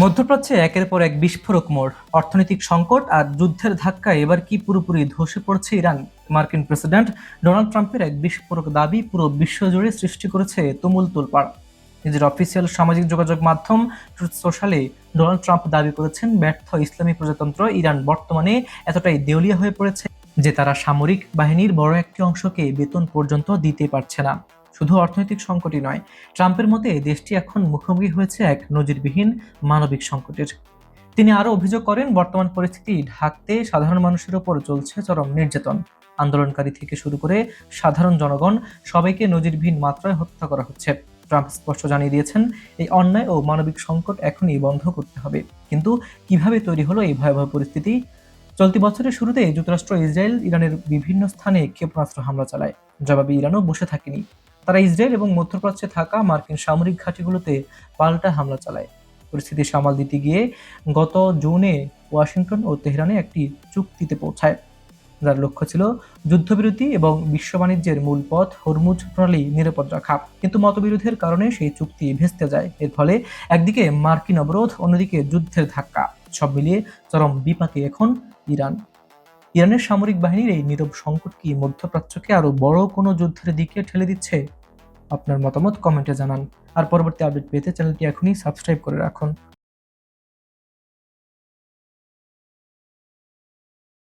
মধ্যপ্রাচ্যে একের পর এক বিস্ফোরক মোড়, অর্থনৈতিক সংকট আর যুদ্ধের ধাক্কায় এবার কি পুরোপুরি ধসে পড়ছে ইরান? মার্কিন প্রেসিডেন্ট ডোনাল্ড ট্রাম্পের এক বিস্ফোরক দাবি পুরো বিশ্বজুড়ে সৃষ্টি করেছে তুমুল তোলপাড়। নিজের অফিসিয়াল সামাজিক যোগাযোগ মাধ্যম ট্রুথ সোশ্যালে ডোনাল্ড ট্রাম্প দাবি করেছেন, ব্যর্থ ইসলামী প্রজাতন্ত্র ইরান বর্তমানে এতটাই দেউলিয়া হয়ে পড়েছে যে তারা সামরিক বাহিনীর বড় একটি অংশকে বেতন পর্যন্ত দিতে পারছে না। শুধু অর্থনৈতিক সংকটই নয়, ট্রাম্পের মতে দেশটি এখন মুখোমুখি হয়েছে এক নজিরবিহীন মানবিক সংকটের। তিনি আরও অভিযোগ করেন, বর্তমান পরিস্থিতি ঢাকতে সাধারণ মানুষের ওপর চলছে চরম নির্যাতন। আন্দোলনকারী থেকে শুরু করে সাধারণ জনগণ সবাইকে নজিরবিহীন মাত্রায় হত্যা করা হচ্ছে। ট্রাম্প স্পষ্ট জানিয়ে দিয়েছেন, এই অন্যায় ও মানবিক সংকট এখনই বন্ধ করতে হবে। কিন্তু কিভাবে তৈরি হলো এই ভয়াবহ পরিস্থিতি? চলতি বছরের শুরুতে যুক্তরাষ্ট্র ইসরায়েল ইরানের বিভিন্ন স্থানে ক্ষেপণাস্ত্র হামলা চালায়। জবাবে ইরানও বসে থাকেনি। তারা ইসরায়েল এবং মধ্যপ্রাচ্যে থাকা মার্কিন সামরিক ঘাঁটিগুলোতে পাল্টা হামলা চালায়। পরিস্থিতি সামাল দিতে গিয়ে গত জুনে ওয়াশিংটন ও তেহরানে একটি চুক্তিতে পৌঁছায়, যার লক্ষ্য ছিল যুদ্ধবিরতি এবং বিশ্ব বাণিজ্যের মূল পথ হরমুজ প্রণালী নিরাপদ রাখা। কিন্তু মতবিরোধের কারণে সেই চুক্তি ভেস্তে যায়। এর ফলে একদিকে মার্কিন অবরোধ, অন্যদিকে যুদ্ধের ধাক্কা। সব মিলিয়ে চরম বিপাকে এখন ইরান। ইরানের সামরিক বাহিনীর এই নীরব সংকট কি মধ্যপ্রাচ্যকে আরো বড় কোনো যুদ্ধের দিকে ঠেলে দিচ্ছে? আপনার মতামত কমেন্টে জানান। আর পরবর্তী আপডেট পেতে চ্যানেলটি এখনই সাবস্ক্রাইব করে রাখুন।